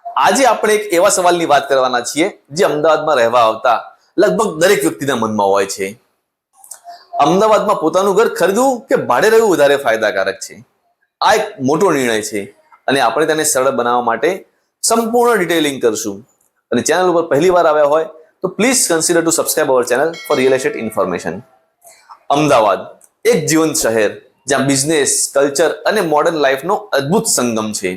આજે આપણે એક એવા સવાલની વાત કરવાના છીએ જે અમદાવાદમાં રહેવા આવતા લગભગ દરેક વ્યક્તિના મનમાં હોય છે. અમદાવાદમાં પોતાનું ઘર ખરીદવું કે ભાડે રહેવું વધારે ફાયદાકારક છે? આ એક મોટો નિર્ણય છે અને આપણે તેને સરળ બનાવવા માટે સંપૂર્ણ ડિટેલિંગ કરશું. અને ચેનલ ઉપર પહેલી વાર આવ્યા હોય તો please consider to subscribe our channel for real estate information. Ahmedabad એક જીવંત શહેર જ્યાં બિઝનેસ, કલ્ચર અને મોડર્ન લાઈફનો અદ્ભુત સંગમ છે.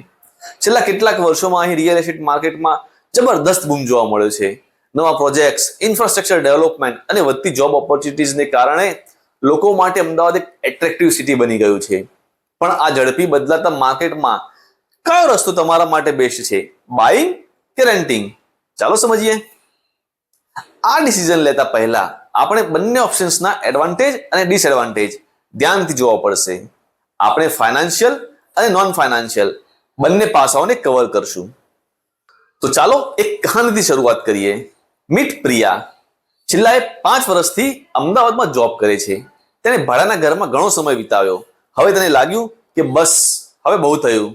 છેલ્લા કેટલાક વર્ષોમાં અહીં રિયલ એસ્ટેટ માર્કેટમાં જબરદસ્ત બૂમ જોવા મળ્યો છે. નવા પ્રોજેક્ટ્સ, ઇન્ફ્રાસ્ટ્રક્ચર ડેવલપમેન્ટ અને વધતી જોબ ઓપોર્ચ્યુનિટીઝને કારણે લોકો માટે અમદાવાદ એક એટ્રેક્ટિવ સિટી બની ગયું છે. પણ આ ઝડપી બદલાતા માર્કેટમાં કયો રસ્તો તમારા માટે બેસ્ટ છે, બાઇંગ કે રેન્ટિંગ? ચાલો સમજીએ. આ ડિસિઝન લેતા પહેલા આપણે બંને ઓપ્શન્સના એડવાન્ટેજ અને ડિસએડવાન્ટેજ ધ્યાનથી જોવા પડશે. આપણે ફાઇનાન્શિયલ અને નોન ફાઇનાન્શિયલ બંને પાસાઓને કવર કરશું. તો ચાલો એક કહાનીથી શરૂઆત કરીએ. મીટ પ્રિયા. છેલ્લા 5 વર્ષથી અમદાવાદમાં જોબ કરે છે. તેણે ભાડાના ઘરમાં ઘણો સમય વિતાવ્યો. હવે તેને લાગ્યું કે બસ હવે બહુ થયું.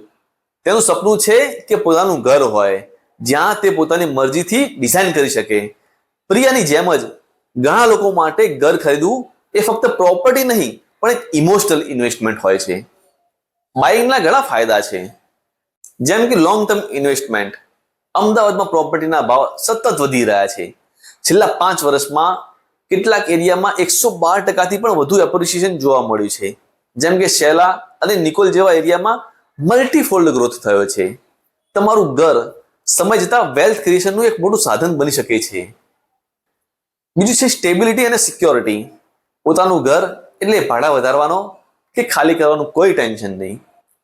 તેનું સપનું છે કે પોતાનું ઘર હોય જ્યાં તે પોતાની મરજીથી ડિઝાઇન કરી શકે. પ્રિયાની જેમ જ ઘણા લોકો માટે ઘર ખરીદવું એ ફક્ત પ્રોપર્ટી નહીં પણ એક ઇમોશનલ ઇન્વેસ્ટમેન્ટ હોય છે. બાઇંગના ઘણા ફાયદા છે, જેમ કે લોંગ ટર્મ ઇન્વેસ્ટમેન્ટ. અમદાવાદમાં પ્રોપર્ટીના ભાવ સતત વધી રહ્યા છે. છેલ્લા 5 વર્ષમાં કેટલાક એરિયામાં 112% પણ વધુ એપ્રિસિએશન જોવા મળ્યું છે. જેમ કે શેલા અને નિકોલ જેવા એરિયામાં મલ્ટીફોલ્ડ ગ્રોથ થયો છે. તમારું ઘર સમય જતાં વેલ્થ ક્રિએશનનું એક મોટું સાધન બની શકે છે. બીજું છે સ્ટેબિલિટી અને સિક્યોરિટી. પોતાનું ઘર એટલે ભાડા વધારવાનો કે ખાલી કરવાનું કોઈ ટેન્શન નહીં.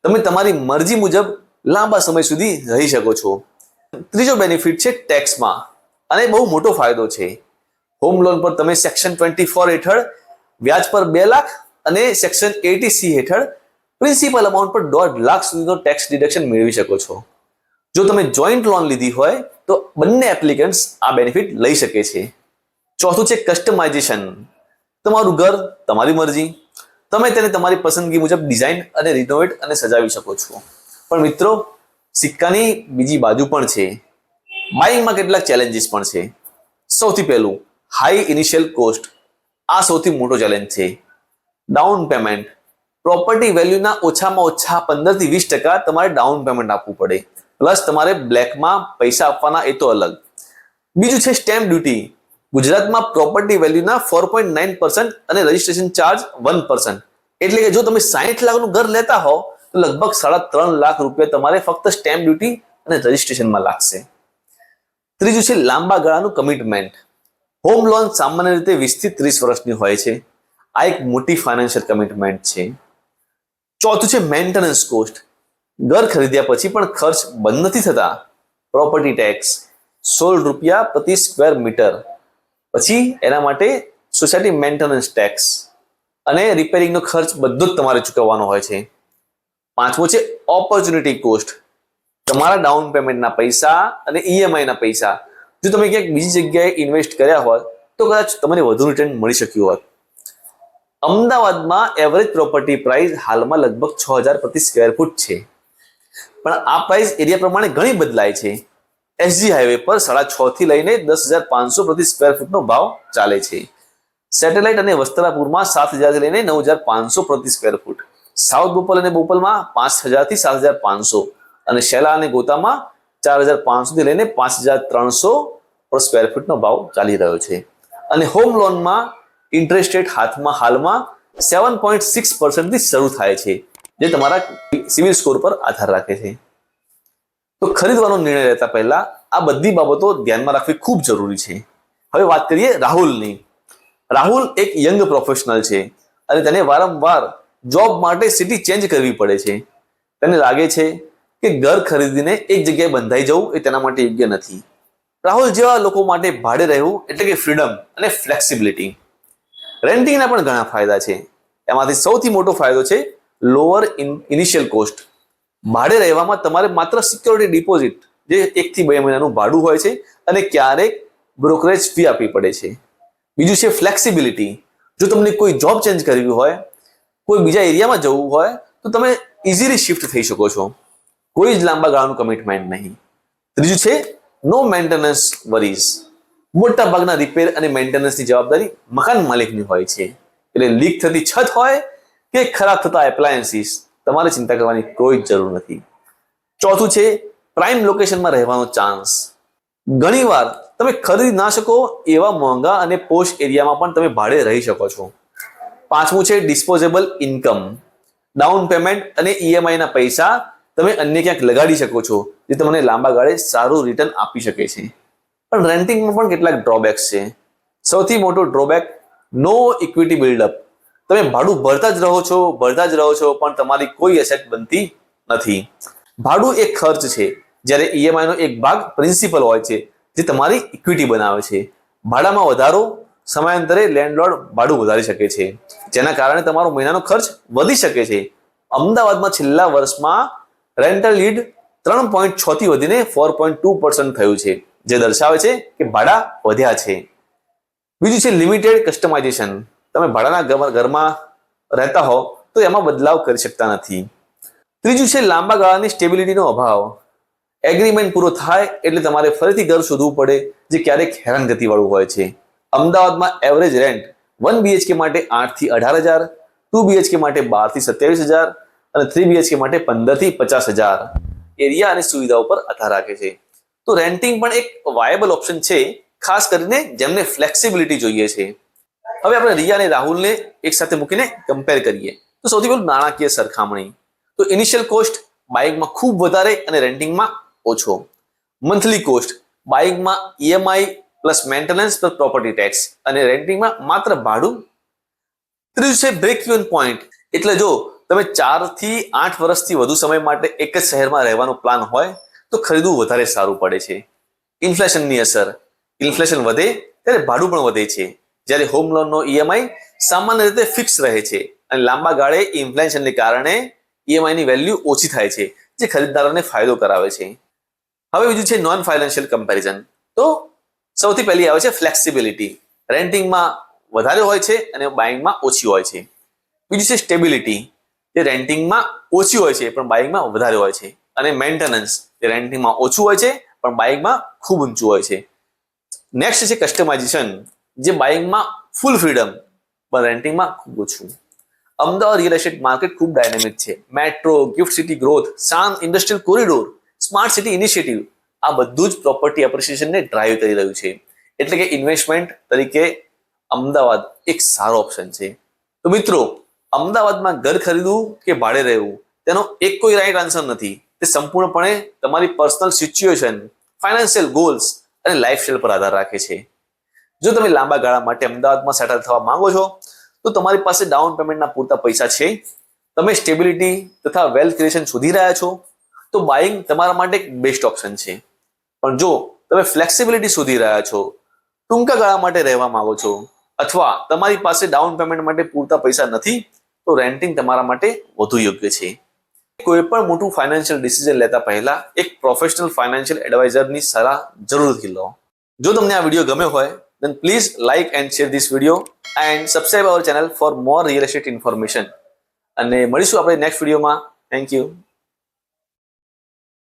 તમે તમારી મરજી મુજબ લાંબા સમય સુધી રહી શકો છો. ત્રીજો બેનિફિટ છે ટેક્સમાં, અને બહુ મોટો ફાયદો છે. હોમ લોન પર તમે સેક્શન 24 હેઠળ વ્યાજ પર 2 લાખ અને સેક્શન 80C હેઠળ પ્રિન્સિપલ અમાઉન્ટ પર 1.5 લાખ સુધીનો ટેક્સ ડિડક્શન મેળવી શકો છો. જો તમે જોઈન્ટ લોન લીધી હોય તો બંને એપ્લિકન્ટ્સ આ બેનિફિટ લઈ શકે છે. ચોથું છે કસ્ટમાઇઝેશન. તમારું ઘર તમારી મરજી, તમે તેને તમારી પસંદગી મુજબ ડિઝાઇન અને રિનોવેટ અને સજાવી શકો છો. પણ મિત્રો, સિક્કાની બીજી બાજુ પણ છે. બાઇંગમાં કેટલાક ચેલેન્જીસ પણ છે. સૌથી પહેલું, હાઈ ઇનિશિયલ કોસ્ટ. આ સૌથી મોટો ચેલેન્જ છે. Down payment. પ્રોપર્ટી વેલ્યુના ઓછામાં ઓછા 15 થી 20% તમારે ડાઉન પેમેન્ટ આપવું પડે. પ્લસ તમારે બ્લેકમાં પૈસા આપવાના, એ તો અલગ. બીજું છે સ્ટેમ્પ ડ્યુટી. ગુજરાતમાં પ્રોપર્ટી વેલ્યુના 4.9% અને રજિસ્ટ્રેશન ચાર્જ 1%. એટલે કે જો તમે 60 લાખનું ઘર લેતા હો તો લગભગ 3.5 લાખ રૂપિયા તમારે ફક્ત સ્ટેમ્પ ડ્યુટી અને રજિસ્ટ્રેશનમાં લાગશે. ત્રીજું છે લાંબા ગાળાનું કમિટમેન્ટ. હોમ લોન સામાન્ય રીતે 20 થી 30 વર્ષની હોય છે. આ એક મોટી ફાઇનાન્શિયલ કમિટમેન્ટ છે. ચોથું છે મેન્ટેનન્સ કોસ્ટ. ઘર ખરીદ્યા પછી પણ ખર્ચ બંધ નથી થતા. પ્રોપર્ટી ટેક્સ 16 રૂપિયા પ્રતિ સ્ક્વેર મીટર, પછી એના માટે સોસાયટી મેન્ટેનન્સ ટેક્સ અને રિપેરિંગનો ખર્ચ બધો જ તમારે ચૂકવવાનો હોય છે. પાંચમું છે ઓપોર્ચ્યુનિટી કોસ્ટ. તમારા ડાઉન પેમેન્ટના પૈસા અને ઈએમઆઈના પૈસા જો તમે ક્યાંક બીજી જગ્યાએ ઇન્વેસ્ટ કર્યા હોત તો કદાચ તમને વધુ રિટર્ન મળી શક્યું હોત. અમદાવાદમાં એવરેજ પ્રોપર્ટી પ્રાઇસ હાલમાં લગભગ 6000 પ્રતિ સ્ક્વેર ફૂટ છે. પણ આ પ્રાઇસ એરિયા પ્રમાણે ઘણી બદલાય છે. એસજી હાઈવે પર 6.5 થી લઈને 10,500 પ્રતિ સ્ક્વેર ફૂટનો ભાવ ચાલે છે. સેટેલાઇટ અને વસ્ત્રાપુરમાં 7,000 થી લઈને 9,500 પ્રતિ સ્ક્વેર ફૂટ. સાઉથ બોપલ અને બોપલમાં 5,000 થી 7,500 અને શેલા અને ગોતામાં 4,500 થી લઈને 5,300 પર સ્ક્વેર ફૂટનો ભાવ ચાલી રહ્યો છે. અને હોમ લોનમાં ઇન્ટરેસ્ટ રેટ હાલમાં 7.6% થી શરૂ થાય છે, જે તમારા સિવિલ સ્કોર પર આધાર રાખે છે. તો ખરીદવાનો નિર્ણય લેતા પહેલા આ બધી બાબતો ધ્યાનમાં રાખવી ખૂબ જરૂરી છે. હવે વાત કરીએ રાહુલની. રાહુલ એક યંગ પ્રોફેશનલ છે અને તેને વારંવાર જોબ માટે સિટી ચેન્જ કરવી પડે છે. તેને લાગે છે કે ઘર ખરીદીને એક જગ્યાએ બંધાઈ જવું એ તેના માટે યોગ્ય નથી. રાહુલ જેવા લોકો માટે ભાડે રહેવું એટલે કે ફ્રીડમ અને ફ્લેક્સિબિલિટી. રેન્ટિંગના પણ ઘણા ફાયદા છે. એમાંથી સૌથી મોટો ફાયદો છે લોઅર ઇનિશિયલ કોસ્ટ. ભાડે રહેવામાં તમારે માત્ર સિક્યોરિટી ડિપોઝિટ, જે 1 થી 2 મહિનાનું ભાડું હોય છે, અને ક્યારેક બ્રોકરેજ ફી આપવી પડે છે. બીજું છે ફ્લેક્સિબિલિટી. જો તમને કોઈ જોબ ચેન્જ કરવી હોય, કોઈ બીજા એરિયામાં જવું હોય તો તમે ઇઝીલી શિફ્ટ થઈ શકો છો. કોઈ જ લાંબા ગાળાનું કમિટમેન્ટ નહીં. ત્રીજું છે નો મેન્ટેનન્સ વરીઝ. મોટા ભાગના રિપેર અને મેન્ટેનન્સની જવાબદારી મકાન માલિકની હોય છે. એટલે લીક થતી છત હોય કે ખરાબ થતા એપ્લાયન્સીસ, તમારે ચિંતા કરવાની કોઈ જરૂર નથી. ચોથું છે પ્રાઇમ લોકેશનમાં રહેવાનો ચાન્સ. ઘણીવાર તમે ખરીદી ના શકો એવા મોંઘા અને પોશ એરિયામાં પણ તમે ભાડે રહી શકો છો. પાંચમું છે ડિસ્પોઝેબલ ઇન્કમ. ડાઉન પેમેન્ટ અને ઈએમઆઈ ના પૈસા તમે અન્ય ક્યાંક લગાડી શકો છો, જે તમને લાંબા ગાળે સારું રિટર્ન આપી શકે છે. પણ રેન્ટિંગમાં પણ કેટલાક ડ્રોબેક્સ છે. સૌથી મોટો ડ્રોબેક નો ઇક્વિટી બિલ્ડઅપ. તમે ભાડું ભરતા જ રહો છો પણ તમારી કોઈ એસેટ બનતી નથી. ભાડું એક ખર્ચ છે, જ્યારે ઈએમઆઈ નો એક ભાગ પ્રિન્સિપલ હોય છે, જે તમારી ઇક્વિટી બનાવે છે. ભાડામાં વધારો સમયાંતરે લેન્ડલોર્ડ ભાડું વધારી શકે છે, જેના કારણે તમારો મહિનાનો ખર્ચ વધી શકે છે. અમદાવાદમાં છેલ્લા વર્ષમાં રેન્ટલ યીલ્ડ 3.6 થી વધીને 4.2% થયું છે, જે દર્શાવે છે કે ભાડા વધ્યા છે. બીજું છે લિમિટેડ કસ્ટમાઇઝેશન. તમે ભાડાના ઘરમાં રહેતા હો તો એમાં બદલાવ કરી શકતા નથી. ત્રીજું છે લાંબા ગાળાની સ્ટેબિલિટીનો અભાવ. એગ્રીમેન્ટ પૂરો થાય એટલે તમારે ફરીથી ઘર શોધવું પડે, જે ક્યારેક હેરાનગતિ વાળું હોય છે. અમદાવાદમાં એવરેજ રેન્ટ 1 BHK માટે 8 થી 18,000, 2 BHK માટે 12 થી 27,000 અને 3 BHK માટે 15 થી 50,000 એરિયા અને સુવિધાઓ પર આધાર રાખે છે. તો રેન્ટિંગ પણ એક વાયેબલ ઓપ્શન છે, ખાસ કરીને જેમને ફ્લેક્સિબિલિટી જોઈએ છે. હવે આપણે રિયા અને રાહુલને એક સાથે મૂકીને કમ્પેર કરીએ. તો સૌથી પહેલું નાણાકીય સરખામણી. તો ઇનિશિયલ કોસ્ટ બાઇકમાં ખૂબ વધારે અને રેન્ટિંગમાં ઓછો. મંથલી કોસ્ટ બાઇકમાં EMI plus maintenance plus property tax અને રેન્ટિંગમાં માત્ર ભાડું. ત્રીજું છે બ્રેક ઇવન પોઈન્ટ. એટલે જો તમે 4 થી 8 વર્ષથી વધુ સમય માટે એક જ શહેરમાં રહેવાનો પ્લાન હોય તો ખરીદવું વધારે સારું પડે છે. ઇન્ફ્લેશનની અસર. ઇન્ફ્લેશન વધે ત્યારે ભાડું પણ વધે છે, જ્યારે હોમ લોનનો ઈએમઆઈ સામાન્ય રીતે ફિક્સ રહે છે અને લાંબા ગાળે ઇન્ફ્લેશનને કારણે ઈએમઆઈની વેલ્યુ ઓછી થાય છે, જે ખરીદદારોને ફાયદો કરાવે છે. હવે બીજું છે નોન ફાઇનાન્શિયલ કમ્પેરિઝન. તો સૌથી પહેલી આવે છે ફ્લેક્સિબિલિટી. રેન્ટિંગમાં વધારે હોય છે અને બાઇંગમાં ઓછી હોય છે. બીજું છે સ્ટેબિલિટી, જે રેન્ટિંગમાં ઓછી હોય છે પણ બાઇંગમાં વધારે હોય છે. અને મેન્ટેનન્સ, જે રેન્ટિંગમાં ઓછું હોય છે પણ બાઇંગમાં ખૂબ ઊંચું હોય છે. નેક્સ્ટ છે કસ્ટમાઇઝેશન, જે બાઇંગમાં ફૂલ ફ્રીડમ પણ રેન્ટિંગમાં ખૂબ ઓછું. અમદાવાદ રિયલ એસ્ટેટ માર્કેટ ખૂબ ડાયનેમિક છે. મેટ્રો, ગિફ્ટ સિટી ગ્રોથ, શાંત industrial corridor, smart city initiative, આ બધું જ પ્રોપર્ટી એપ્રિસિએશનને ડ્રાઈવ કરી રહ્યું છે. એટલે કે ઇન્વેસ્ટમેન્ટ તરીકે અમદાવાદ એક સારો ઓપ્શન છે. તો મિત્રો, અમદાવાદમાં ઘર ખરીદવું કે ભાડે રહેવું તેનો એક કોઈ રાઈટ આન્સર નથી. તે સંપૂર્ણપણે તમારી પર્સનલ સિચ્યુએશન, ફાઇનાન્શિયલ ગોલ્સ અને લાઈફસ્ટાઈલ પર આધાર રાખે છે. જો તમે લાંબા ગાળા માટે અમદાવાદમાં સેટલ થવા માંગો છો તો તમારી પાસે ડાઉન પેમેન્ટના પૂરતા પૈસા છે, તમે સ્ટેબિલિટી તથા વેલ્થ ક્રિએશન શોધી રહ્યા છો, તો બાઇંગ તમારા માટે એક બેસ્ટ ઓપ્શન છે. પણ જો તમે ફ્લેક્સિબિલિટી શોધી રહ્યા છો, ટૂંકા ગાળા માટે રહેવા માંગો છો અથવા તમારી પાસે ડાઉન પેમેન્ટ માટે પૂરતા પૈસા નથી, તો રેન્ટિંગ તમારા માટે વધુ યોગ્ય છે. કોઈ પણ મોટું ફાઇનાન્શિયલ ડિસિઝન લેતા પહેલા એક પ્રોફેશનલ ફાઇનાન્શિયલ એડવાઇઝરની સલાહ જરૂરથી લો. જો તમને આ વિડીયો ગમ્યો હોય then please like and share this video and subscribe our channel for more real estate information. અને મળીશું આપણે નેક્સ્ટ વિડીયોમાં. Thank you.